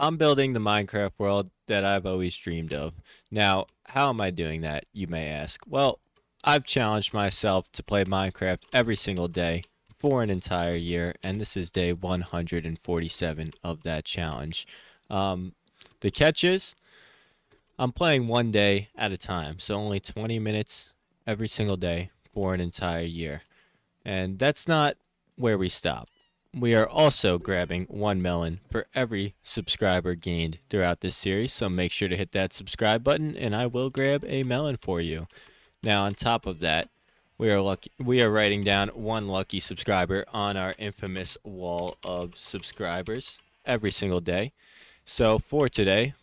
I'm building the Minecraft world that I've always dreamed of. Now, how am I doing that, you may ask? Well, I've challenged myself to play Minecraft every single day for an entire year, and this is day 147 of that challenge. Um, the catch is, I'm playing one day at a time, so only 20 minutes every single day for an entire year. And that's not where we stop. We are also grabbing one melon for every subscriber gained throughout this series, so make sure to hit that subscribe button and I will grab a melon for you. Now, on top of that, we are writing down one lucky subscriber on our infamous wall of subscribers every single day. So for today,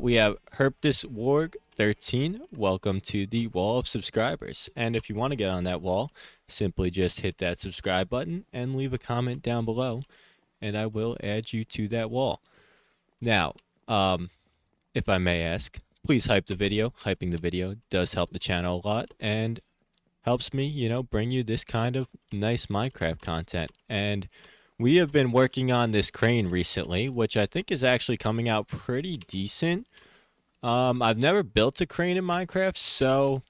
we have Herptus Warg 13. Welcome to the wall of subscribers. And if you want to get on that wall, simply just hit that subscribe button and leave a comment down below, and I will add you to that wall. Now, if I may ask, please hype the video. Hyping the video does help the channel a lot and helps me, bring you this kind of nice Minecraft content. And we have been working on this crane recently, which I think is actually coming out pretty decent. I've never built a crane in Minecraft, so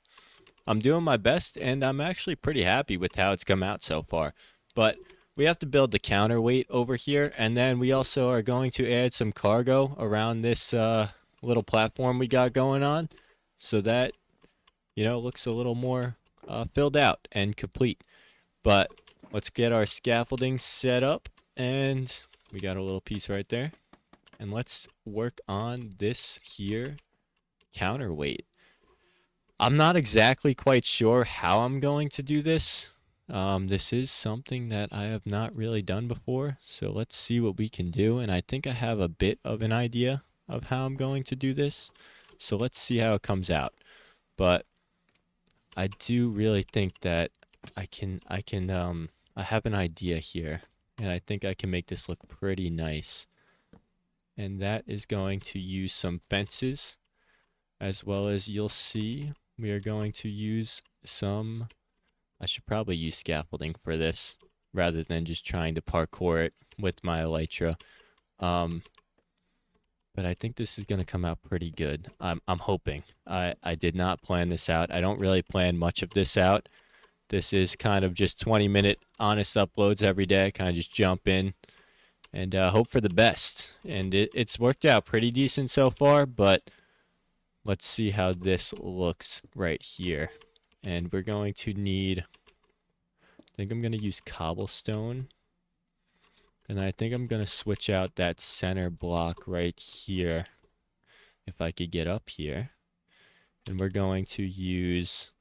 I'm doing my best, and I'm actually pretty happy with how it's come out so far. But we have to build the counterweight over here, and then we also are going to add some cargo around this little platform we got going on, so that looks a little more filled out and complete. But let's get our scaffolding set up, and we got a little piece right there. And let's work on this here counterweight. I'm not exactly quite sure how I'm going to do this. This is something that I have not really done before, so let's see what we can do. And I think I have a bit of an idea of how I'm going to do this, so let's see how it comes out. But I do really think that I have an idea here, and I think I can make this look pretty nice. And that is going to use some fences, as well as you'll see we are going to use some. I should probably use scaffolding for this rather than just trying to parkour it with my elytra. Um, but I think this is going to come out pretty good. I'm hoping. I did not plan this out. I don't really plan much of this out. This is kind of just 20-minute honest uploads every day. I kind of just jump in and hope for the best. And it's worked out pretty decent so far, but let's see how this looks right here. And we're going to need, I think I'm going to use cobblestone. And I think I'm going to switch out that center block right here, if I could get up here. And we're going to use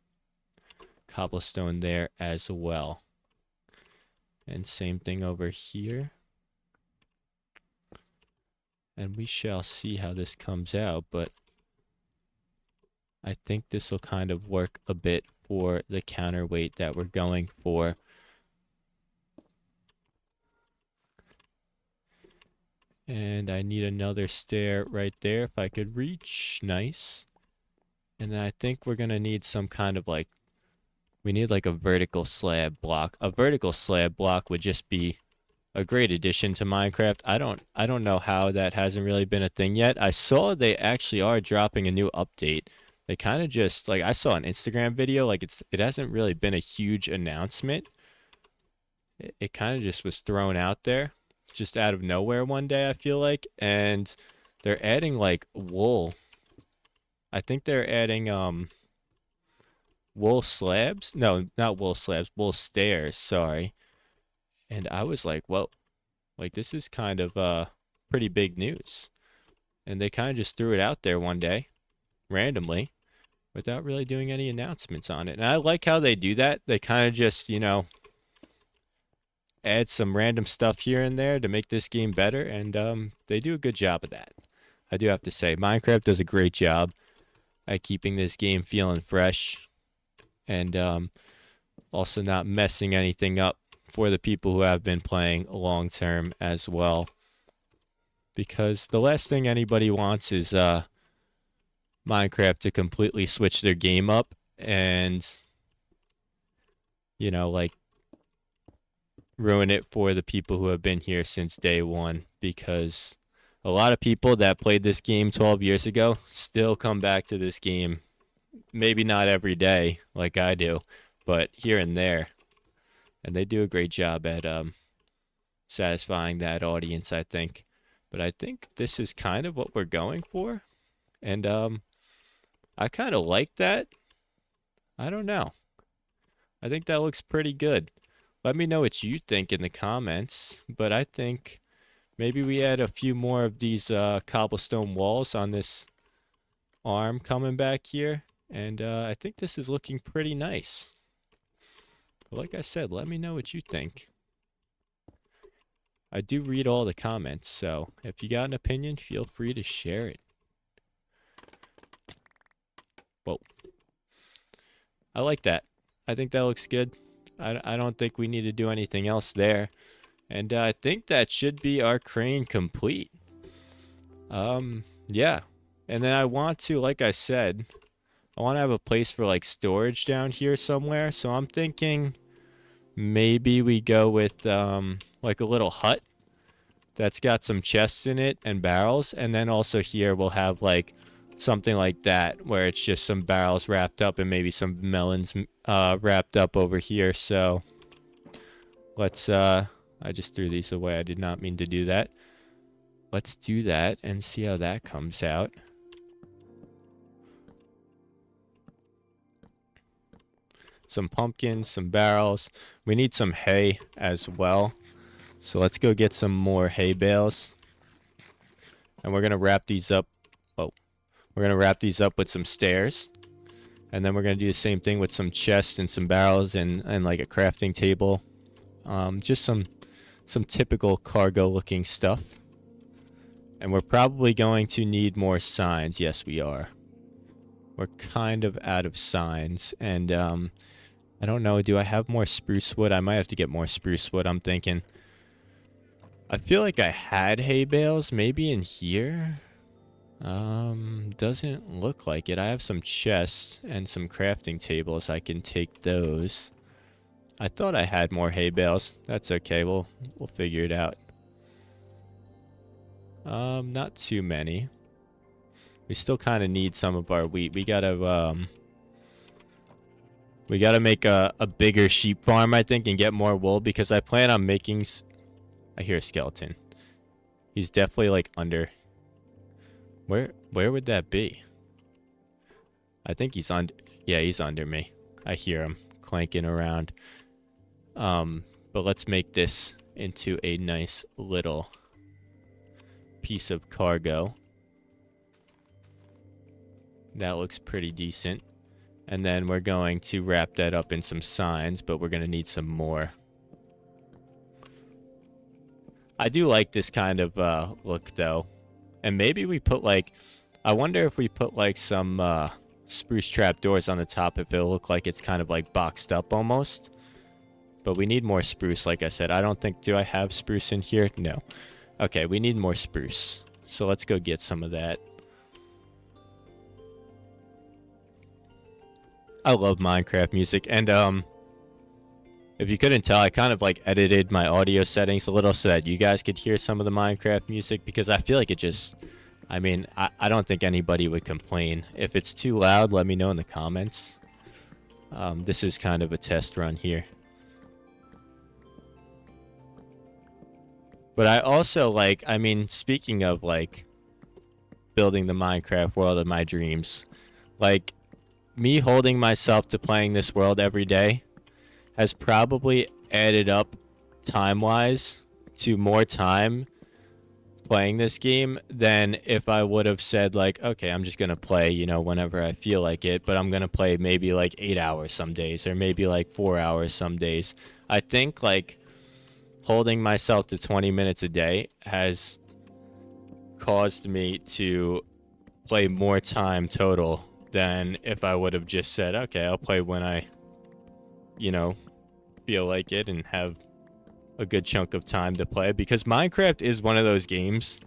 cobblestone there as well. And same thing over here. And we shall see how this comes out, but I think this will kind of work a bit for the counterweight that we're going for. And I need another stair right there if I could reach. Nice. And then I think we're going to need some kind of we need like a vertical slab block. A vertical slab block would just be a great addition to Minecraft. I don't know how that hasn't really been a thing yet. I saw they actually are dropping a new update. They kind of just I saw an Instagram video, it hasn't really been a huge announcement. It kind of just was thrown out there just out of nowhere one day, I feel like, and they're adding wool. I think they're adding wool slabs. No, not wool slabs, wool stairs, sorry. And I was like, whoa, this is kind of pretty big news. And they kind of just threw it out there one day randomly without really doing any announcements on it. And I like how they do that. They kind of just, add some random stuff here and there to make this game better, and they do a good job of that. I do have to say, Minecraft does a great job at keeping this game feeling fresh, and also not messing anything up for the people who have been playing long term as well. Because the last thing anybody wants is Minecraft to completely switch their game up and, ruin it for the people who have been here since day one, because A lot of people that played this game 12 years ago still come back to this game. Maybe not every day like I do, but here and there. And they do a great job at satisfying that audience, I think. But I think this is kind of what we're going for. And I kind of like that. I don't know. I think that looks pretty good. Let me know what you think in the comments. But I think maybe we add a few more of these cobblestone walls on this arm coming back here. And I think this is looking pretty nice. But like I said, let me know what you think. I do read all the comments, so if you got an opinion, feel free to share it. Whoa. I like that. I think that looks good. I don't think we need to do anything else there. And I think that should be our crane complete. Yeah. And then I want to, like I said, I want to have a place for like storage down here somewhere. So I'm thinking maybe we go with like a little hut that's got some chests in it and barrels. And then also here we'll have like something like that where it's just some barrels wrapped up and maybe some melons wrapped up over here. So let's I just threw these away. I did not mean to do that. Let's do that and see how that comes out. Some pumpkins, some barrels. We need some hay as well. So let's go get some more hay bales. And we're going to wrap these up. Oh, we're going to wrap these up with some stairs. And then we're going to do the same thing with some chests and some barrels and like a crafting table. Just some typical cargo looking stuff. And we're probably going to need more signs. Yes, we are. We're kind of out of signs. And I don't know. Do I have more spruce wood? I might have to get more spruce wood, I'm thinking. I feel like I had hay bales maybe in here. Doesn't look like it. I have some chests and some crafting tables. I can take those. I thought I had more hay bales. That's okay. We'll figure it out. Not too many. We still kind of need some of our wheat. We gotta make a bigger sheep farm, I think, and get more wool because I plan on making. I hear a skeleton. He's definitely like under. Where would that be? I think he's under. Yeah, he's under me. I hear him clanking around. But let's make this into a nice little piece of cargo. That looks pretty decent. And then we're going to wrap that up in some signs, but we're going to need some more. I do like this kind of look, though. And maybe we put, like... I wonder if we put, like, some spruce trap doors on the top if it'll look like it's kind of, like, boxed up almost. But we need more spruce, like I said. I don't think... Do I have spruce in here? No. Okay, we need more spruce. So let's go get some of that. I love Minecraft music. And, if you couldn't tell, I kind of, like, edited my audio settings a little so that you guys could hear some of the Minecraft music. Because I feel like it just... I mean, I don't think anybody would complain. If it's too loud, let me know in the comments. This is kind of a test run here. But I also, like... I mean, speaking of, like... building the Minecraft world of my dreams. Like... me holding myself to playing this world every day has probably added up time-wise to more time playing this game than if I would have said, like, okay, I'm just going to play, you know, whenever I feel like it, but I'm going to play maybe like 8 hours some days or maybe like 4 hours some days. I think, like, holding myself to 20 minutes a day has caused me to play more time total than if I would have just said, okay, I'll play when I, you know, feel like it and have a good chunk of time to play. Because Minecraft is one of those games,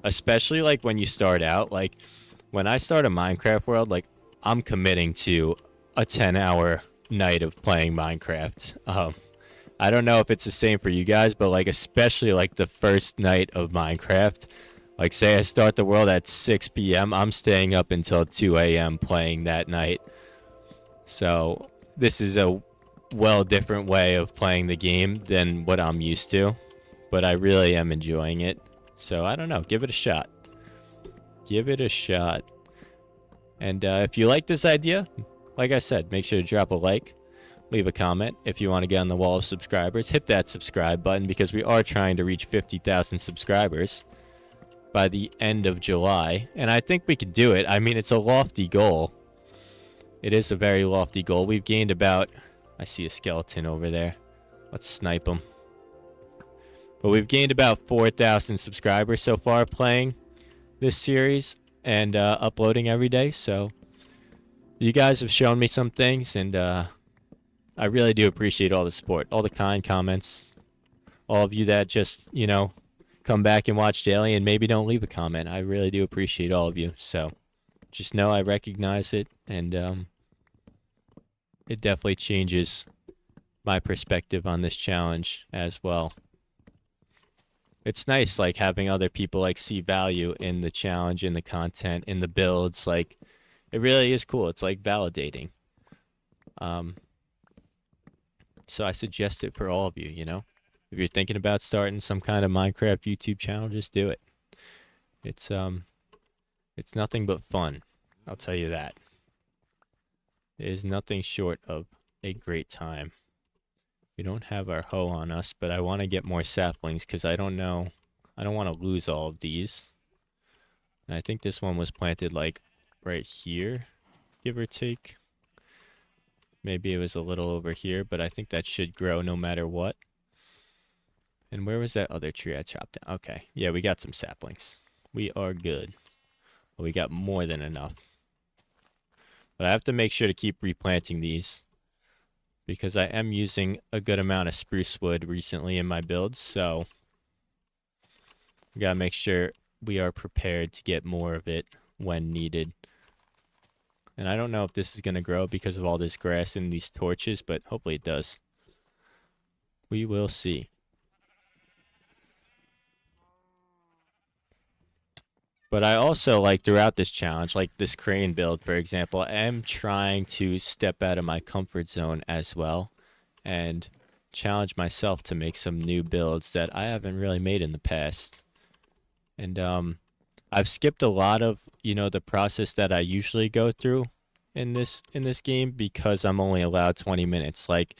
especially like when you start out, like when I start a Minecraft world, like I'm committing to a 10-hour night of playing Minecraft. I don't know if it's the same for you guys, but like especially like the first night of Minecraft, Like, say I start the world at 6 p.m., I'm staying up until 2 a.m. playing that night. So, this is a well different way of playing the game than what I'm used to. But I really am enjoying it. So, I don't know. Give it a shot. Give it a shot. And if you like this idea, like I said, make sure to drop a like. Leave a comment if you want to get on the wall of subscribers. Hit that subscribe button because we are trying to reach 50,000 subscribers by the end of July. And I think we could do it. I mean, it's a lofty goal. It is a very lofty goal. We've gained about... I see a skeleton over there. Let's snipe him. But we've gained about 4,000 subscribers so far playing this series and uploading every day. So you guys have shown me some things, and I really do appreciate all the support, all the kind comments, all of you that just, you know, come back and watch daily and maybe don't leave a comment. I really do appreciate all of you. So just know I recognize it, and it definitely changes my perspective on this challenge as well. It's nice, like, having other people, like, see value in the challenge, in the content, in the builds. Like, it really is cool. It's, like, validating. So I suggest it for all of you, you know? If you're thinking about starting some kind of Minecraft YouTube channel, just do it. It's nothing but fun. I'll tell you that. It is nothing short of a great time. We don't have our hoe on us, but I want to get more saplings because I don't know. I don't want to lose all of these. And I think this one was planted like right here, give or take. Maybe it was a little over here, but I think that should grow no matter what. And where was that other tree I chopped down? Okay, yeah, we got some saplings. We are good. Well, we got more than enough. But I have to make sure to keep replanting these because I am using a good amount of spruce wood recently in my builds, so we gotta make sure we are prepared to get more of it when needed. And I don't know if this is gonna grow because of all this grass and these torches, but hopefully it does. We will see. But I also, like, throughout this challenge, like this crane build, for example, I am trying to step out of my comfort zone as well and challenge myself to make some new builds that I haven't really made in the past. And I've skipped a lot of, you know, the process that I usually go through in this game because I'm only allowed 20 minutes. Like,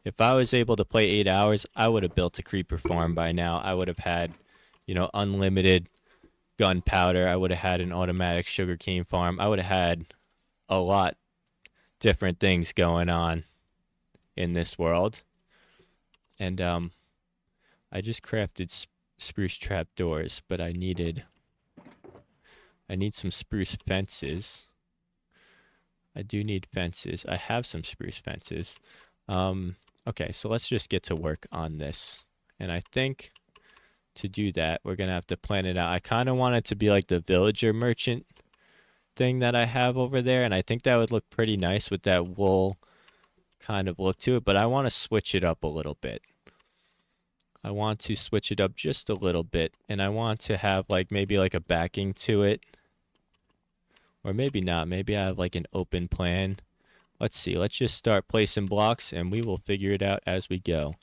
if I was able to play 8 hours, I would have built a creeper farm by now. I would have had, you know, unlimited gunpowder. I would have had an automatic sugarcane farm. I would have had a lot different things going on in this world. And I just crafted spruce trap doors, but I need some spruce fences. I do need fences. I have some spruce fences. Okay, so let's just get to work on this. And I think to do that, we're going to have to plan it out. I kind of want it to be like the villager merchant thing that I have over there, and I think that would look pretty nice with that wool kind of look to it, but I want to switch it up a little bit. I want to switch it up just a little bit, and I want to have like maybe like a backing to it, or maybe not. Maybe I have like an open plan. Let's see. Let's just start placing blocks, and we will figure it out as we go.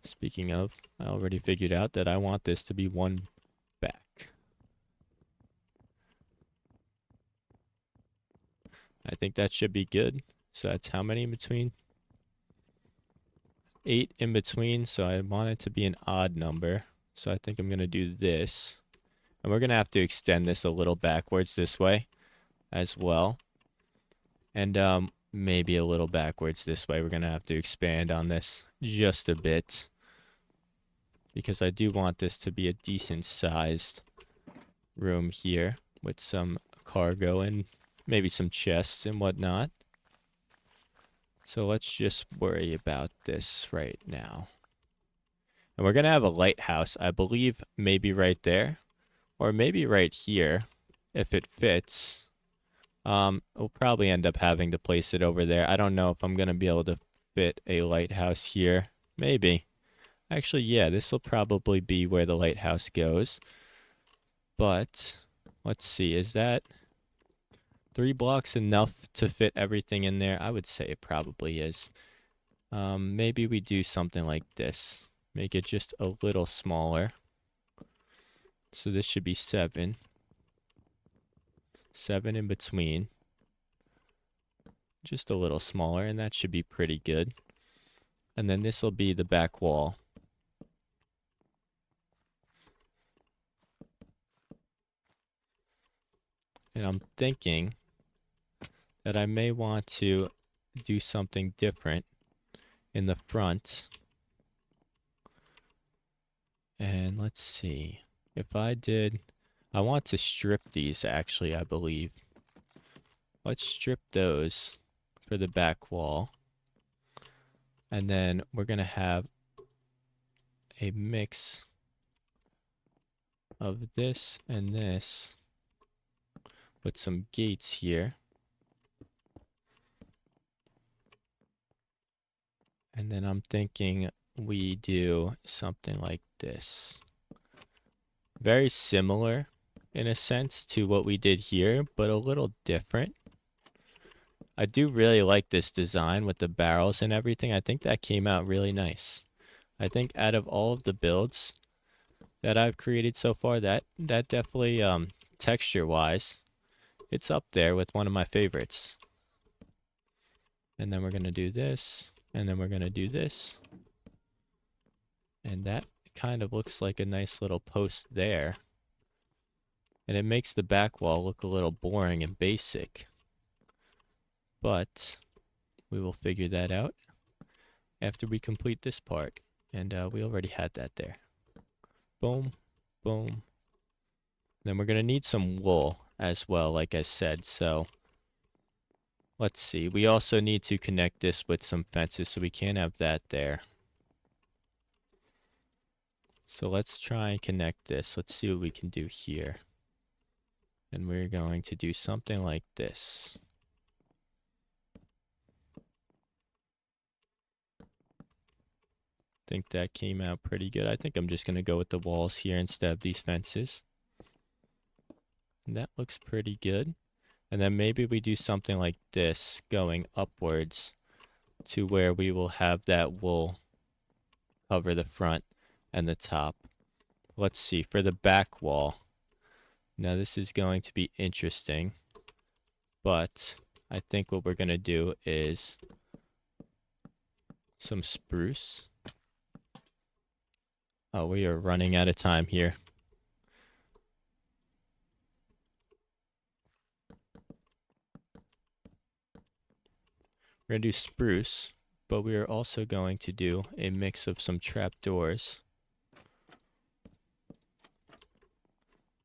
Speaking of, I already figured out that I want this to be one back. I think that should be good. So that's how many in between? 8 in between, so I want it to be an odd number. So I think I'm going to do this. And we're going to have to extend this a little backwards this way as well. And maybe a little backwards this way. We're going to have to expand on this just a bit, because I do want this to be a decent sized room here with some cargo and maybe some chests and whatnot. So let's just worry about this right now. And we're going to have a lighthouse, I believe, maybe right there, or maybe right here if it fits. We'll probably end up having to place it over there. I don't know if I'm going to be able to fit a lighthouse here. Maybe. Actually, yeah, this will probably be where the lighthouse goes. But let's see, is that 3 blocks enough to fit everything in there? I would say it probably is. Maybe we do something like this. Make it just a little smaller. So this should be 7. 7 in between. Just a little smaller, and that should be pretty good. And then this will be the back wall. And I'm thinking that I may want to do something different in the front. And let's see. If I want to strip these actually, I believe. Let's strip those for the back wall. And then we're going to have a mix of this and this with some gates here. And then I'm thinking we do something like this. Very similar in a sense to what we did here, but a little different. I do really like this design with the barrels and everything. I think that came out really nice. I think out of all of the builds that I've created so far, that definitely texture wise, it's up there with one of my favorites. And then we're gonna do this, and then we're gonna do this. And that kind of looks like a nice little post there. And it makes the back wall look a little boring and basic. But we will figure that out after we complete this part. And we already had that there. Boom, boom. Then we're going to need some wool as well, like I said. So let's see. We also need to connect this with some fences, so we can't have that there. So let's try and connect this. Let's see what we can do here. And we're going to do something like this. Think that came out pretty good. I think I'm just going to go with the walls here instead of these fences. And that looks pretty good. And then maybe we do something like this going upwards to where we will have that wool cover the front and the top. Let's see, for the back wall. Now this is going to be interesting, but I think what we're going to do is some spruce. Oh, we are running out of time here. We're going to do spruce, but we are also going to do a mix of some trapdoors,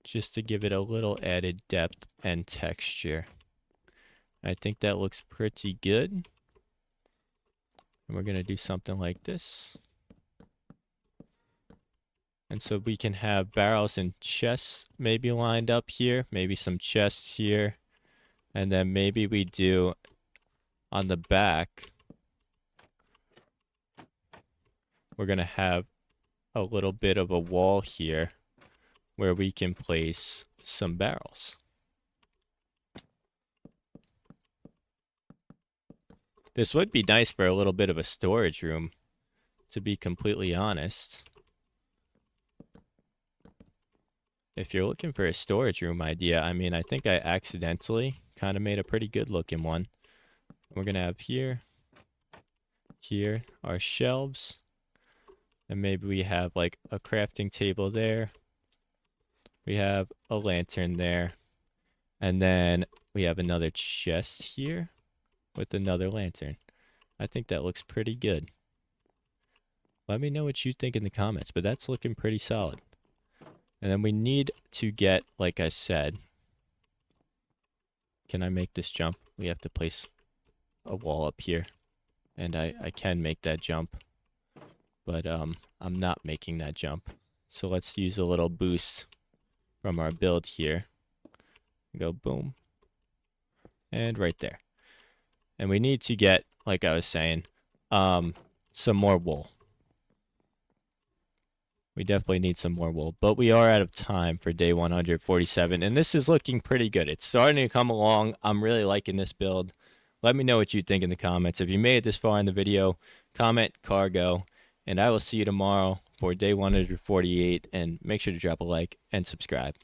just to give it a little added depth and texture. I think that looks pretty good. And we're going to do something like this. And so we can have barrels and chests maybe lined up here, maybe some chests here. And then maybe we do on the back, we're going to have a little bit of a wall here where we can place some barrels. This would be nice for a little bit of a storage room, to be completely honest. If you're looking for a storage room idea, I mean, I think I accidentally kind of made a pretty good looking one. We're going to have here our shelves, and maybe we have like a crafting table there. We have a lantern there, and then we have another chest here with another lantern. I think that looks pretty good. Let me know what you think in the comments, but that's looking pretty solid. And then we need to get, like I said, can I make this jump? We have to place a wall up here. And I can make that jump, but I'm not making that jump. So let's use a little boost from our build here. Go boom. And right there. And we need to get, like I was saying, some more wool. We definitely need some more wool, but we are out of time for day 147, and this is looking pretty good. It's starting to come along. I'm really liking this build. Let me know what you think in the comments. If you made it this far in the video, comment cargo, and I will see you tomorrow for day 148, and make sure to drop a like and subscribe.